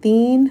3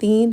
3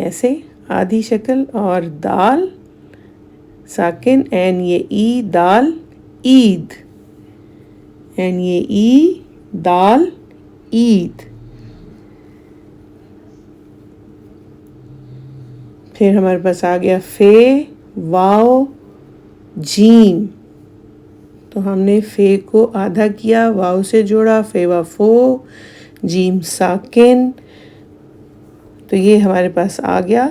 ایسے آدھی شکل، اور دال ساکن، این یہ ای دال عید، این یہ ای دال عید. پھر ہمارے پاس آ گیا فے واو جیم. تو ہم نے فے کو آدھا کیا، واو سے جوڑا، فے وا فو، جیم ساکن. تو یہ ہمارے پاس آ گیا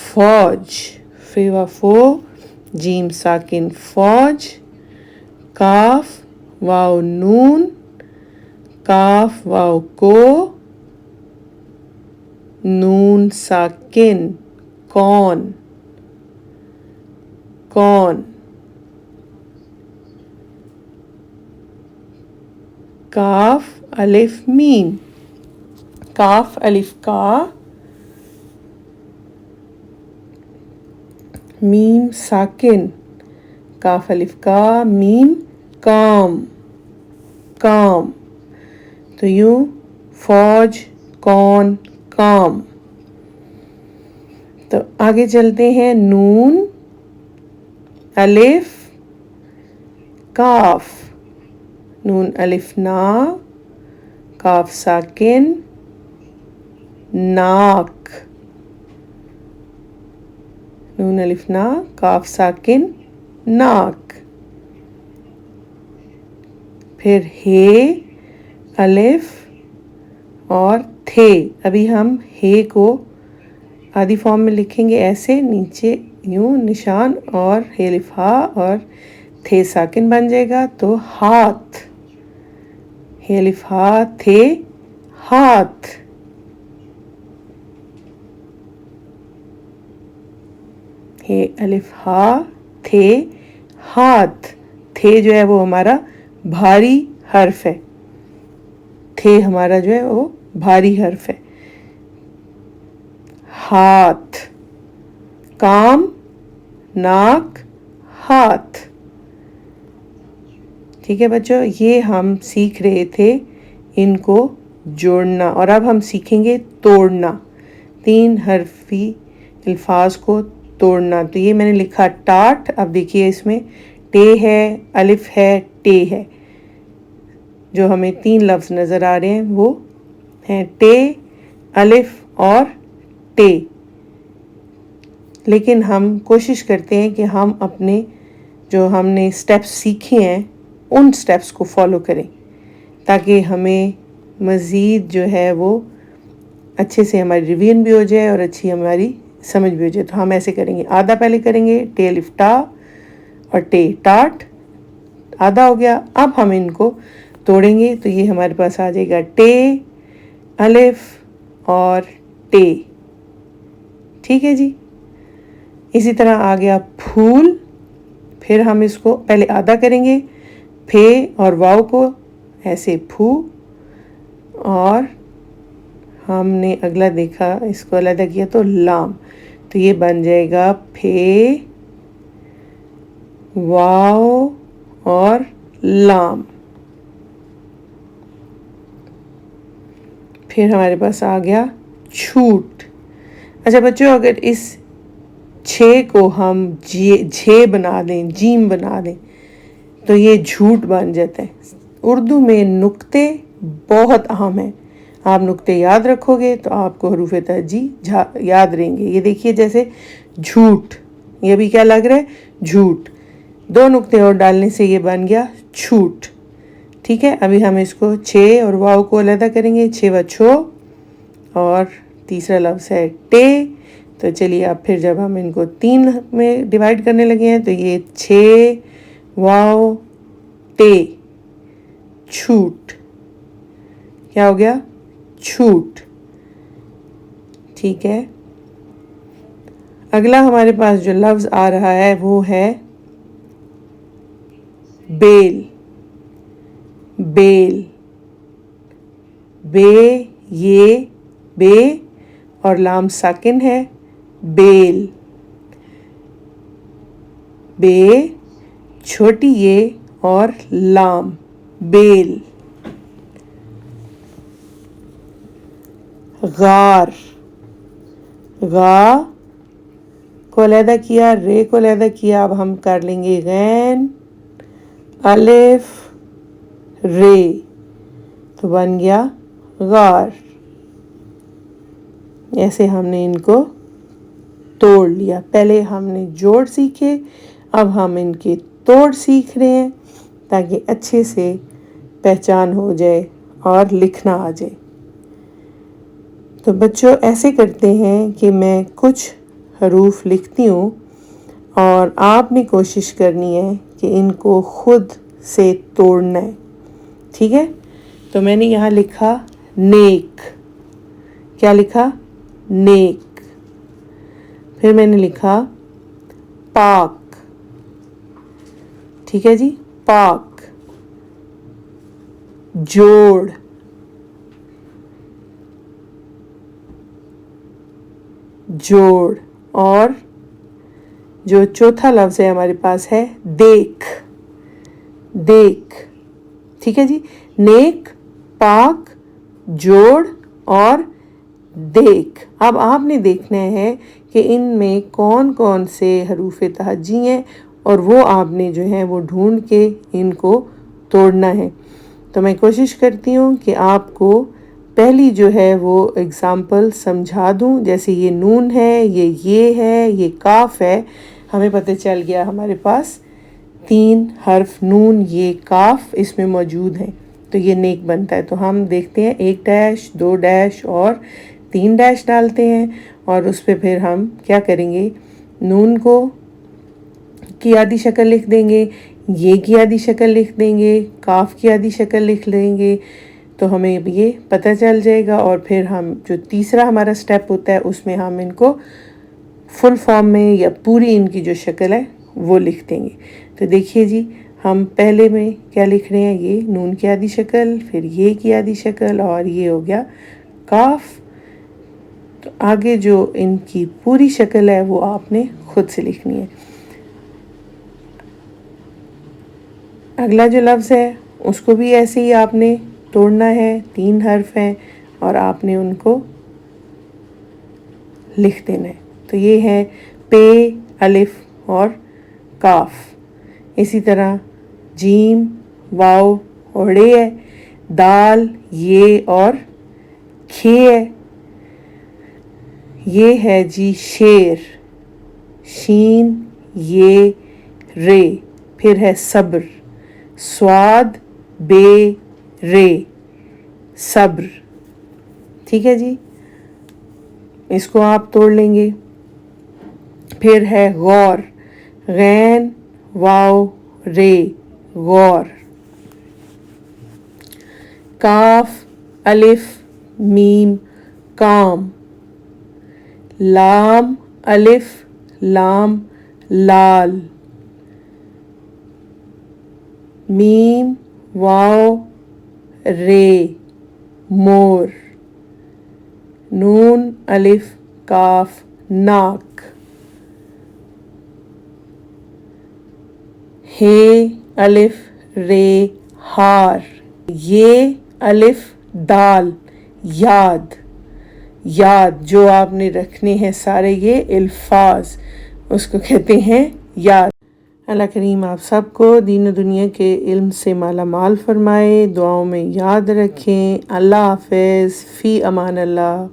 فوج. فے وا فو، جیم ساکن فوج. کاف واو نون، کاف واو کو، نون ساکن کون، کون. کاف الف میم، کاف الف کا، میم ساکن، کاف الف کا میم کام، کام. تو یوں فوج کون کام. تو آگے چلتے ہیں. نون الف کاف، نون الف نا، کاف ساکن ناک، نون الف نا، کاف ساکن ناک. پھر ہے الف اور تھے. ابھی ہم ہے کو آدھی فارم میں لکھیں گے ایسے، نیچے یوں نشان، اور ہے الف ہا اور تھے ساکن بن جائے گا تو ہاتھ. ہے الف ہا تھے ہاتھ. ہے الف ہا تھے ہاتھ. تھے جو ہے وہ ہمارا بھاری حرف ہے، تھے ہمارا جو ہے وہ بھاری حرف ہے. ہاتھ، کام ناک ہاتھ. ٹھیک ہے بچوں، یہ ہم سیکھ رہے تھے ان کو جوڑنا، اور اب ہم سیکھیں گے توڑنا، 3 حرفی الفاظ کو توڑنا. تو یہ میں نے لکھا ٹاٹ. اب دیکھیے اس میں ٹے ہے، الف ہے، ٹے ہے. جو ہمیں 3 لفظ نظر آ رہے ہیں وہ ہیں ٹے، الف اور ٹے. لیکن ہم کوشش کرتے ہیں کہ ہم اپنے جو ہم نے سٹیپس سیکھے ہیں ان سٹیپس کو فالو کریں، تاکہ ہمیں مزید جو ہے وہ اچھے سے ہماری ریویژن بھی ہو جائے اور اچھی ہماری سمجھ بھی ہو جائے. تو ہم ایسے کریں گے. آدھا پہلے کریں گے، ٹے الف ٹا اور ٹے ٹاٹ. آدھا ہو گیا. اب ہم ان کو توڑیں گے تو یہ ہمارے پاس آ جائے گا ٹے الف اور ٹے. ٹھیک ہے جی. اسی طرح آ گیا پھول. پھر ہم اس کو پہلے آدھا کریں گے، پھے اور واؤ کو ایسے پھو، اور ہم نے اگلا دیکھا اس کو علیحدہ کیا تو لام. تو یہ بن جائے گا پھے واؤ اور لام. پھر ہمارے پاس آ گیا چھوٹ. اچھا بچوں، اگر اس چھ کو ہم جھے بنا دیں، جیم بنا دیں، تو یہ جھوٹ بن جاتا ہے. اردو میں نقطے بہت اہم ہیں. آپ نقطے یاد رکھو گے تو آپ کو حروف تہجی یاد رہیں گے. یہ دیکھیے جیسے جھوٹ، یہ بھی کیا لگ رہا ہے؟ جھوٹ. 2 نقطے اور ڈالنے سے یہ بن گیا چھوٹ. ٹھیک ہے. ابھی ہم اس کو چھ اور واؤ کو علیحدہ کریں گے. چھ و چھو، اور تیسرا لفظ ہے ٹے. تو چلیے اب پھر جب ہم ان کو 3 میں ڈیوائیڈ کرنے لگے ہیں تو یہ چھ واؤ ٹے، چھوٹ. کیا ہو گیا؟ چھوٹ. ٹھیک ہے. اگلا ہمارے پاس جو لفظ آ رہا ہے وہ ہے بیل. بیل، بے، یہ بے اور لام ساکن ہے، بیل. بے، چھوٹی یہ اور لام، بیل. غار، غا کو علیحدہ کیا، رے کو علیحدہ کیا، اب ہم کر لیں گے غین الف رے، تو بن گیا غار۔ ایسے ہم نے ان کو توڑ لیا۔ پہلے ہم نے جوڑ سیکھے، اب ہم ان کے توڑ سیکھ رہے ہیں تاکہ اچھے سے پہچان ہو جائے اور لکھنا آ جائے۔ تو بچوں ایسے کرتے ہیں کہ میں کچھ حروف لکھتی ہوں اور آپ نے کوشش کرنی ہے کہ ان کو خود سے توڑنا ہے، ٹھیک ہے؟ تو میں نے یہاں لکھا نیک، کیا لکھا؟ نیک۔ پھر میں نے لکھا پاک، ٹھیک ہے جی، پاک۔ جوڑ، جوڑ۔ اور جو چوتھا لفظ ہے ہمارے پاس ہے دیکھ، دیکھ، ٹھیک ہے جی، نیک، پاک، جوڑ اور دیکھ۔ اب آپ نے دیکھنا ہے کہ ان میں کون کون سے حروف تہجی ہیں اور وہ آپ نے جو ہے وہ ڈھونڈ کے ان کو توڑنا ہے۔ تو میں کوشش کرتی ہوں کہ آپ کو پہلی جو ہے وہ اگزامپل سمجھا دوں، جیسے یہ نون ہے، یہ ہے، یہ کاف ہے۔ ہمیں پتہ چل گیا ہمارے پاس 3 حرف نون یہ کاف اس میں موجود ہیں، تو یہ نیک بنتا ہے۔ تو ہم دیکھتے ہیں 1 ڈیش، 2 ڈیش اور 3 ڈیش ڈالتے ہیں، اور اس پہ پھر ہم کیا کریں گے، نون کو کی آدھی شکل لکھ دیں گے، یہ کی آدھی شکل لکھ دیں گے، کاف کی آدھی شکل لکھ دیں گے، تو ہمیں یہ پتہ چل جائے گا۔ اور پھر ہم جو تیسرا ہمارا سٹیپ ہوتا ہے اس میں ہم ان کو فل فارم میں یا پوری ان کی جو شکل ہے وہ لکھ دیں گے۔ تو دیکھیے جی، ہم پہلے میں کیا لکھ رہے ہیں، یہ نون کی آدھی شکل، پھر یہ کی آدھی شکل، اور یہ ہو گیا کاف۔ تو آگے جو ان کی پوری شکل ہے وہ آپ نے خود سے لکھنی ہے۔ اگلا جو لفظ ہے اس کو بھی ایسے ہی آپ نے توڑنا ہے، 3 حرف ہیں اور آپ نے ان کو لکھ دینا ہے۔ تو یہ ہے پے، الف اور کاف۔ اسی طرح جیم، واو اور ڑے ہے، دال، یہ اور کھے ہے، یہ ہے جی شیر، شین، یہ، رے، پھر ہے صبر، سواد، بے، رے، صبر، ٹھیک ہے جی، اس کو آپ توڑ لیں گے۔ پھر ہے غور، غین، واو، رے، غور۔ کاف، الف، میم، کام، لام، الف، لام، لال، میم، واو، رے، مور، نون، الف، کاف، ناک، ہے، الف، رے، ہار، یہ، الف، دال، یاد، یاد جو آپ نے رکھنے ہیں سارے یہ الفاظ، اس کو کہتے ہیں یاد۔ اللہ کریم آپ سب کو دین و دنیا کے علم سے مالا مال فرمائے، دعاؤں میں یاد رکھیں۔ اللہ حافظ، فی امان اللہ۔